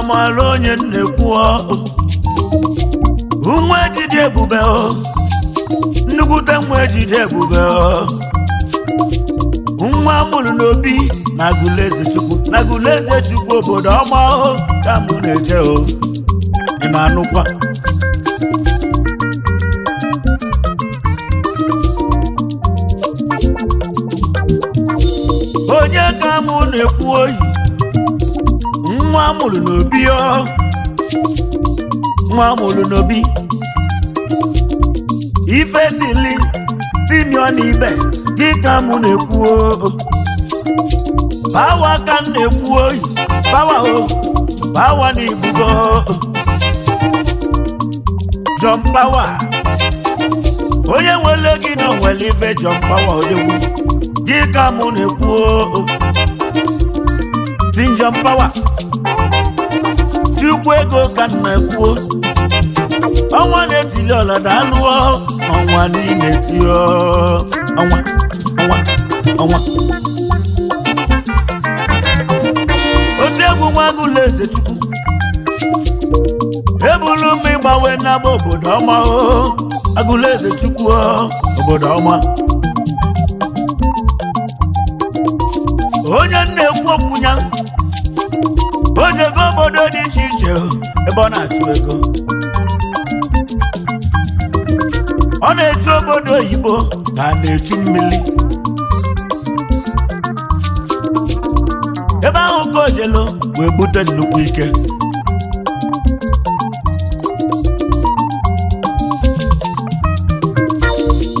amala onye nnekwu nwa ejide ebube nnukwute nwa ejide ebube nwa mụrụ n'obi na Agụleze Chukwu obodo ọma ka mụ na-eje ị na-anụkwa onye ka mụ na-ekwu oyi nwa mụrụ n'obi ife dịli Simeon Ibe gị ka mụ na-ekwu bawa ka m na-ekwu oyi bawa na ibugo John Power onye nwere gị na nwere ife John Power odegwu gị ka mụ na-ekwu John Power Chukwu ego ka m na-ekwu ọnwa na-etili ọla daalụọ ọnwa niile tio ọnwa otu egwu nwa Agụleze Chukwu ebulu m ịgbanwe n'agba obodo ọma Agụleze Chukwu obodo ọma onye na-ekwu okwu ya o jego obodo dị iche iche ebe ọ na-achụ ego ọ na-echu obodo oyibo ka a na-echu mmiri ebe ahụ ka o jelo wee bute nnukwu ike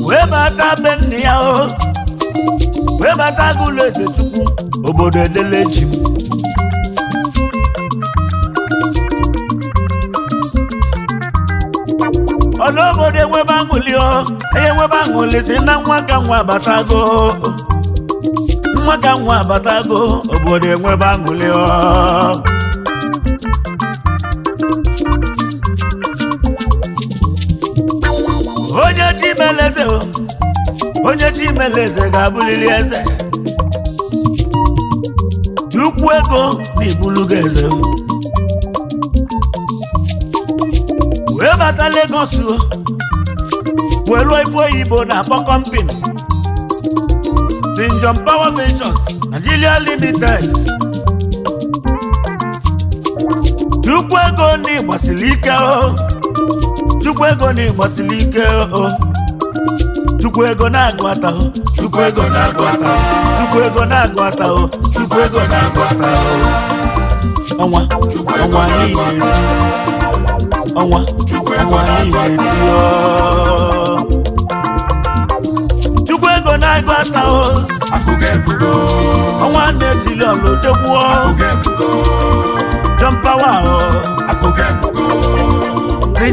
wee bata be nne ya wee bata Agụleze Chukwu obodo Edeleji obodo enwebe aṅụli si na nwa ka nwa abatago obodo enwebe aṅụli onye Chimeleze ga-abụrịrị eze Chukwu ego na ibulugo eze wee bata Lagos welu ife oyibo na-akpọ company John Power Ventures Nigeria Limited Chukwu ego na ịgbasiri ike Chukwu ego na ịgbasiri ike Chukwu ego na-agụ ata Chukwu ego na-agụ ata Chukwu ego na-agụ ata Chukwu ego na-agụ ata ọnwa niile ọnwa niile Chukwu ego na-agụ ata ọnwa na-etili ọlọdegwu John Power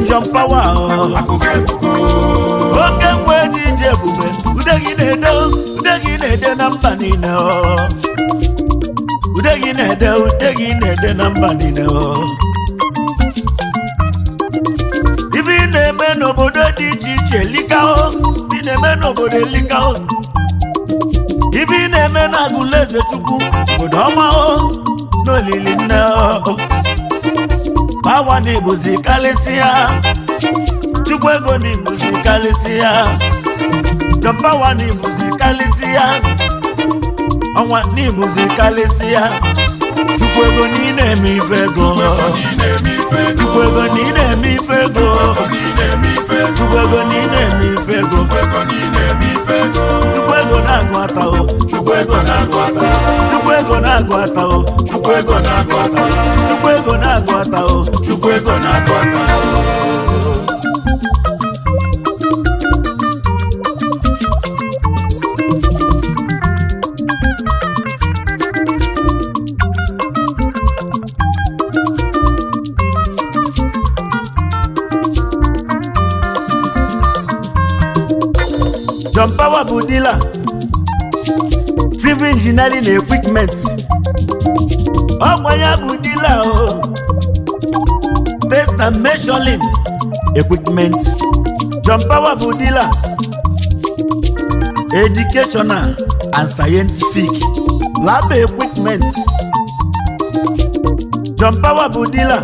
John Power oke mgbe ejije ebube ude gị na-ede na mba niile ude gị na-ede na mba niile ife ị na-eme n'obodo dị iche iche likao ị na-eme n'obodo elikao ife ị na-eme na Agụleze Chukwu obodo ọma n'olili nne Power na ibuzi karịsịa Chukwu ego na ibuzi karịsịa John Power na ibuzi karịsịa ọnwa na ibuzi karịsịa Chukwu ego na ị na-eme ife ego Chukwu ego na ị na-eme ife ego Chukwu ego na ị na-eme ife ego Chukwu ego na-agụ ata Chukwu ego na-agụ ata Chukwu ego na-agụ ata Chukwu ego na-agụ ata Chukwu ego na-agụ ata Chukwu ego na-agụ ata John Power bụ dealer civil engineering equipment ọgwa ya bụ dealer test and measuring equipment John Power bụ dealer educational and scientific lab equipment. John Power bụ dealer educational and scientific lab equipment. John Power bụ dealer educational and scientific lab equipment. John Power bụ dealer educational and scientific lab equipment. John Power bụ dealer educational and scientific lab equipment. John Power bụ dealer educational and scientific lab equipment. Lab equipment John Power bụ dealer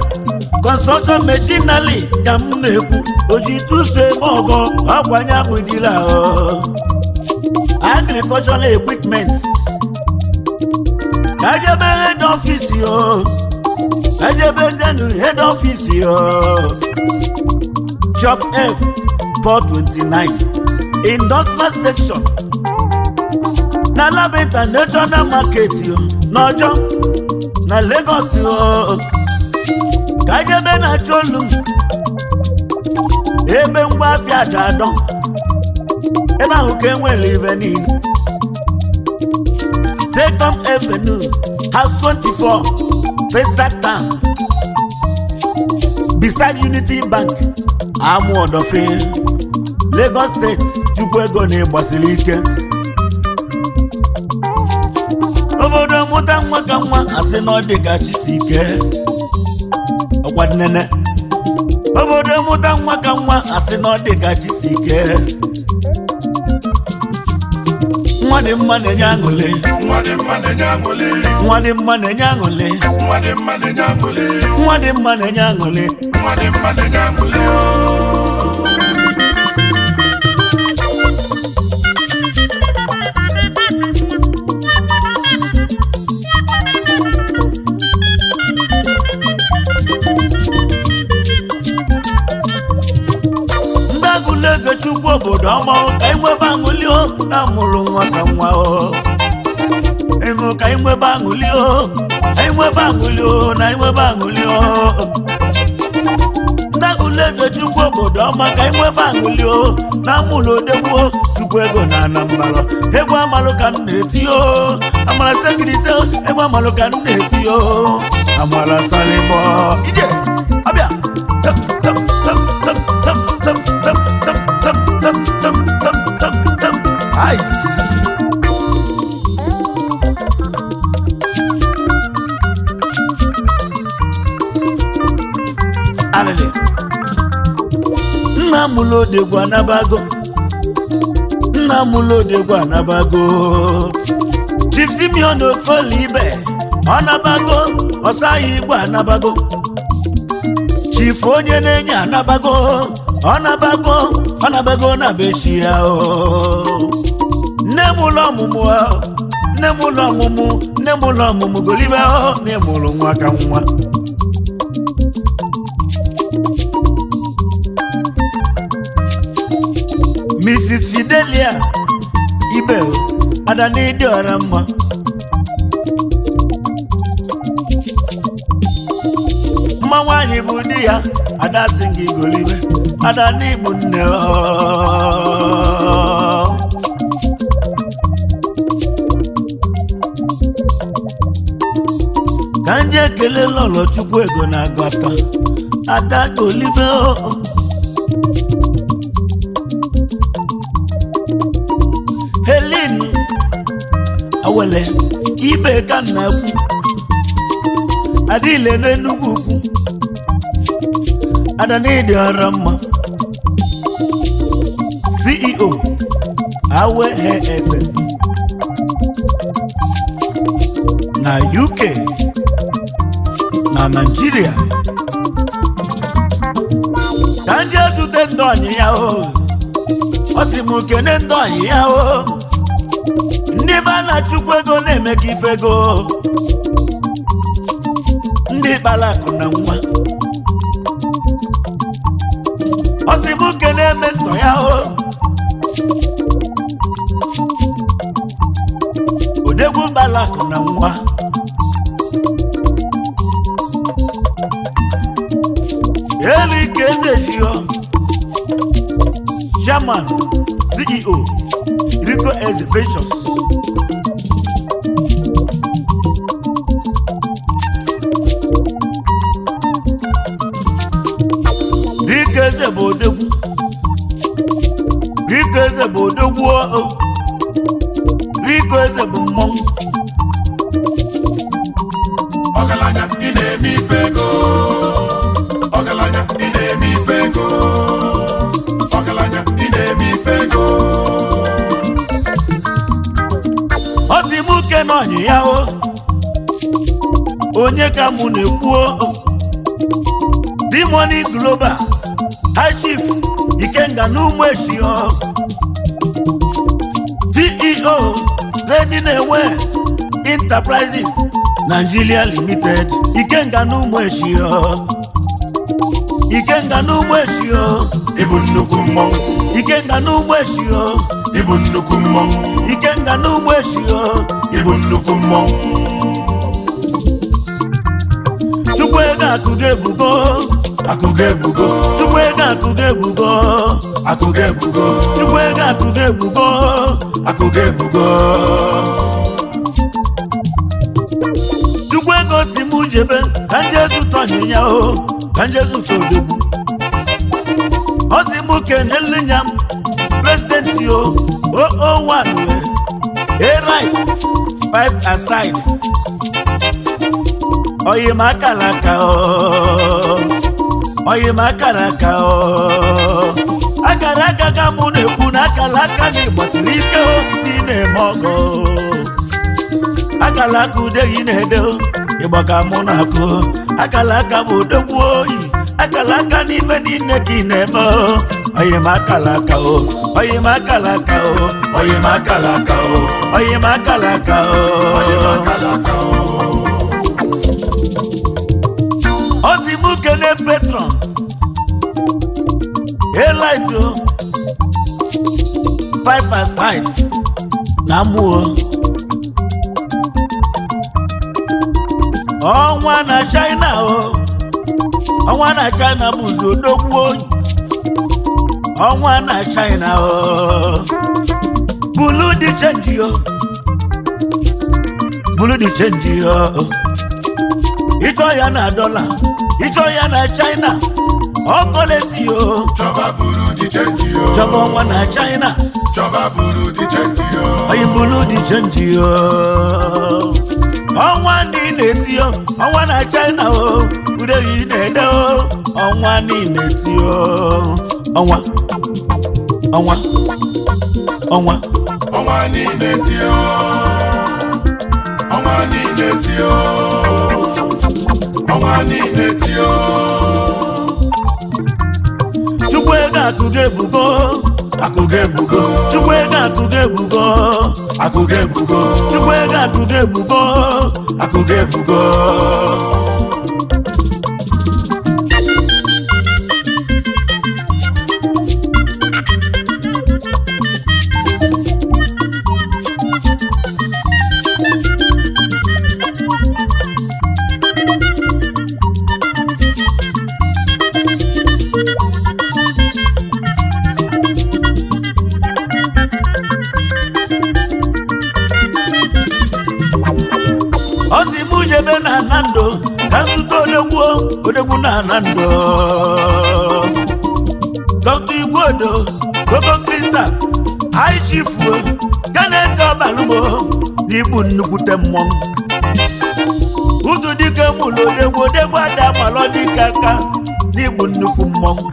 construction machinery ka m na-ekwu oji tuse mogo akwanya bụ dealer agricultural equipment kajebe head office kajebe zenu head office Shop F 429 industrial section na Lab International Market n'Ọjọ na Lagos kajebe na Cholum ebe ngwa afịa ga-adọ ebe ahụ ka enwere ive niile Second Avenue House 24 First Town beside Unity Bank Amu Odofin Lagos State Chukwuego na-egbasiri ike obodo mụta nwa ka nwa asị na ọ dị ka Chisike ọgwadnene obodo mụta nwa ka nwa asị na ọ dị ka Chisike nwa dị mma na-enye aṅụle nwa dị mma na-enye aṅụle nwa dị mma na-enye aṅụle nwa dị mma na-enye aṅụle nwa dị mma na-enye aṅụle nwa dị mma na-enye aṅụle Chukwu obodo ọma ka inwebe aṅụli na mụrụ nwa ka nwa ịṅụ ka inwebe aṅụli inwebe aṅụli na inwebe aṅụli ndagụleze Chukwu obodo ọma ka inwebe aṅụli na mụrụ odegbuo Chukwuego na Anambra egwu amalụ ka m na-eti amara segirise egwu amalụ ka m na-eti amara salịbọ ije ọbịa ice. Alele. Nna mulodegwu anabago. Nna mulodegwu anabago. Chief Simeon Okolibe anabago. Osayi Igbo anabago. Chief onye na-enye anabago. Ọnabago na beshia nne m ụlọ ọmụmụ golibe nne m ụlọ nwa ka nwa Mrs. Fidelia Ibe ada n'ịdị ọra mma mma nwaanyị bụ di ya ada sị gị golibe ada n'Igbo nne ka nje ekele lọlọ Chukwuego na-agọta ada golibe Helen Awele Ibe ka na-ekwu adịle n'Enugu ukwu ada n'ịdị ọra mma CEO Awe Hair Essence na UK na Nigeria ka nje zute ndị ọnyị ya ọ sị m kene ndị ọnyị ya ndị be na Chukwuego na-eme ka ifego ndị kpara akụ na nwa ọ sị m kene eme ntọ ya odegwu kpara akụ na nwa Eric Ezechio Chairman CEO Rico Exhibitions Rico Eze bụ odegwu Rico Eze bụ odegwu Rico Eze bụ mmọnwụ ọgaranya ị na-eme ife ego ọgaranya ị na-eme ife ego ọgaranya ị na-eme ife ego ọ sị m ke n'ọnyị ya onye ka mụ na-ekwu D-Money Global High Chief Ikenga n'Umueshio CEO Trading Away Enterprises Nigeria Limited Ikenga n'Umueshio Ikenga n'Umueshio Ibu nnukwu mmọnwụ. Ikenga n'Umueshio Ibu nnukwu mmọnwụ. Ikenga n'Umueshio Ibu nnukwu mmọnwụ. Chukwuego akụgo ebugo Akụgo ebugo. Chukwuego akụgo ebugo Akụgo ebugo. Chukwuego akụgo ebugo Akụgo ebugo. Chukwuego si mụ jebe ka njezu tọnyịnya ka njezu todogbu ọ si mụ kenele nya President 001 a right 5 aside oyi makalaka oyi makalaka akara aka ka mụ na-ekwu na akara aka na ịgbasiri ike n'ime ọgọ akara aka udeghị na-ede ịgba ka mụ na-akụ akara aka bụ odogwu oyi akara aka n'ime niile ka ị na-eme oyi makalaka oyi makalaka Oyi makalaka o. oyi makalaka Oyi makalaka o. Ozimu kene Petron Elite 5 aside na muo ọnwa na China ọnwa na China bụzi odogwu oyi ọnwa na China bulu di change bulu di change ịchọ ya na dollar ịchọ ya na China ọkọlesi Chọba buru di chenji o. chọba ọnwa na China Chọba buru di chenji o. oyi bulu di change ọnwa ndị na-eti ọnwa na China udeghị na-ede ọnwa ndị na-eti ọnwa ọnwa ọnwa Ọnwa niile ti o. Ọnwa niile ti o. Ọnwa niile ti o. Chukwuego akụgo ebugo Akụgo ebugo. Chukwuego akụgo ebugo Akụgo ebugo. Chukwuego akụgo ebugo Akụgo ebugo. Ozimu jebe na Nando ka nzute odegwu na Nando Dr. Igwedo Gogo Krista High Chief Kenneth Obalumo n'igbu nnukwute mmọnwụ udu dike mụlụ odegwu ada malọ dike aka n'igbu nnukwu mmọnwụ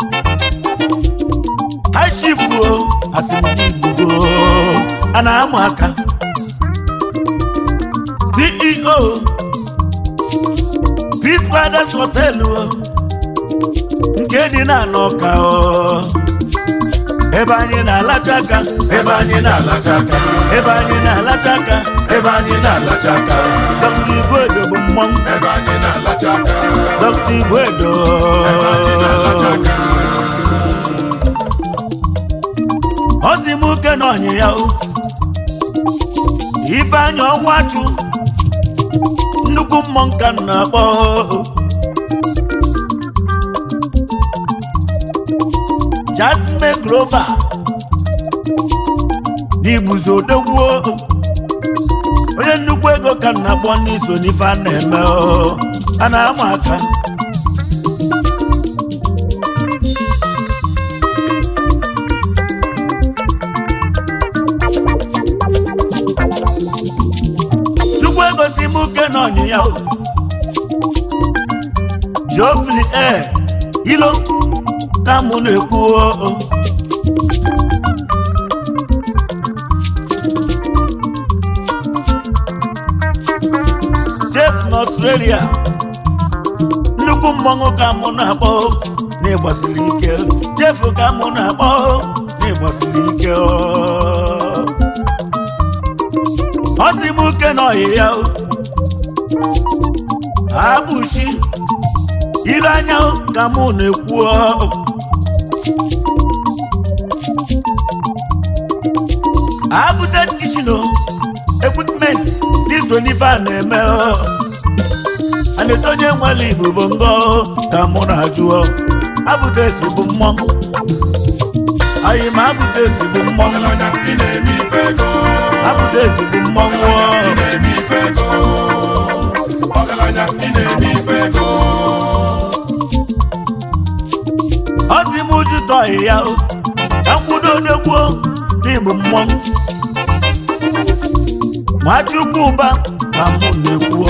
High Chief asimigbugo a na-amụ aka CEO Peace Brothers Hotel nke dị na Anọka ebe anyị na-alacha aka Ebe anyị na-alacha aka. ebe anyị na-alacha aka Ebe anyị na-alacha aka. Dr. Igwedo bụ mmọnwụ Ebe anyị na-alacha aka. Dr. Igwedo Ebe anyị na-alacha aka. Ozimuke na ọnyị ya Ifeanyị Ọnwachụ nnukwu mmọnwụ ka m na-akpọ Jasmine Global n'Igbuzo odogwu onye nnukwu ego ka m na-akpọ n'iso n'ife a na-eme a na-ama aka Chukwu egosi m uke na ọnyịnya Geoffrey ilo ka mụ na-ekwu Jeff n'Australia nnukwu mmọnwụ ka mụ na-akpọ n'ịgbasiri ike jefu ka mụ na-akpọ n'ịgbasiri ike ọ sị m uke n'ọyị ya abụchi ile anya ka mụ na-ekwu abụte kishino equipment n'iso n'ife a na-eme a na-esonye nwere igbo bụ ngọ ka mụ na-ajụ abụte esi bụ mmọnwụ anyị ma abụte esi bụ mmọnwụ abụte esi bụ mmọnwụ ọ sị m uju tọghị ya ka mkwudo odegbuo n'igbo mmọnwụ Nwachukwu ụba ka mụ na-ekwu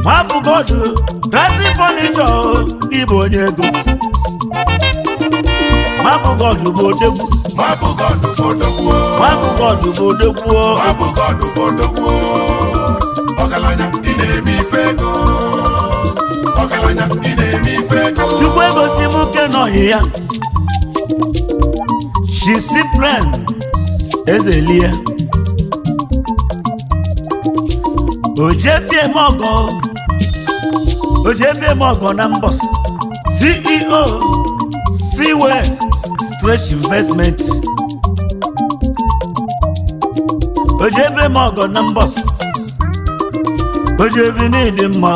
Nwabụgodu Dati Furniture ịbụ onye ego Nwabụgodu bụ odegwu Nwabụgodu bụ odogwu ọgaranya ị na-eme ife ego Chukwu egosi m uke n'ọhị ya Shisipren Ezelie Ojefie Mogo na mbọs CEO Seaway Fresh Investment Ojefie Mogo na mbọs Ojefi n'ịdị mma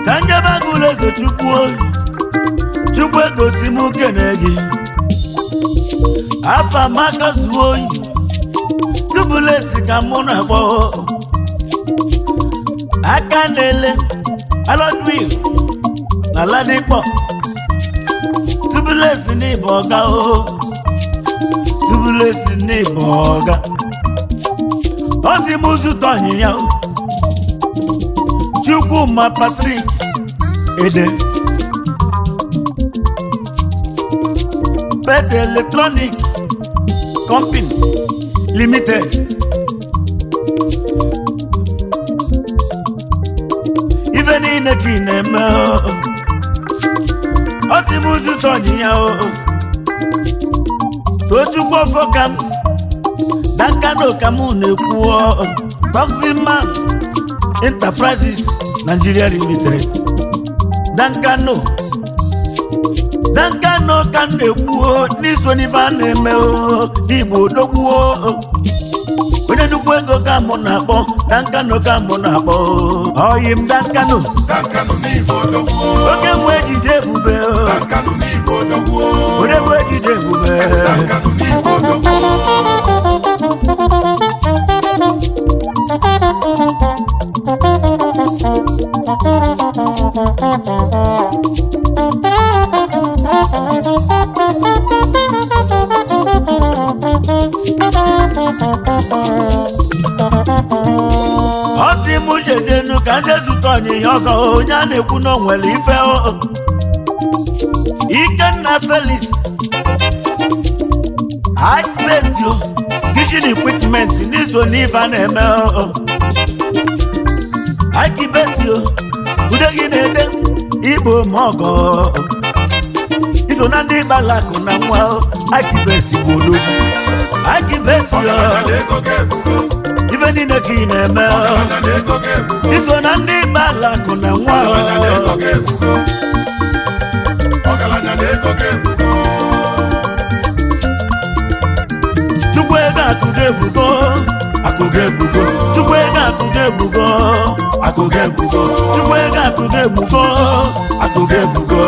ka njebe agụla eze Chukwu egosi m kene gị afa maka zuo oyi tubulesi ka mụ na-akpọ aka na-ele alọdwil na ladikpọ tubulesi n'ịbụ ọga tubulesi n'ịbụ ọga ọ sị m zụta ọnyịnya Chukwuma Patrick Ede Pet Electronic Company Limited ife niile ka ị na-eme ọ sị m zụta ọnyịnya Tochukwu ọfọ ka m Dankano ka mụ na-ekwu Toxic Man Enterprises Nigeria Limited Dankano ka na-ekwu n'iso n'ife a na-eme n'Igbo odogwu onye nnukwu ego ka mụ na-akpọ Dankano ka mụ na-akpọ ọyị m Dankano oge nwe ejide ebube onye nwe ejide ebube ọ sị m jezenu ka ndị zụta ọnyịnya ọzọ onye a na-ekwu na o nwere ife Ikenna Felix Akpesio Kitchen Equipment n'iso n'ife a na-eme Akibesio ude gị na-ede Igbo Mogo iso na ndị Balakụ na nwa Akibesi bụ odogwu Akibesio ife niile ka ị na-eme iso na ndị Balakụ na nwa Chukwu ego akụgo ebugo Chukwu ego akụgo ebugo Chukwu ego akụgo ebugo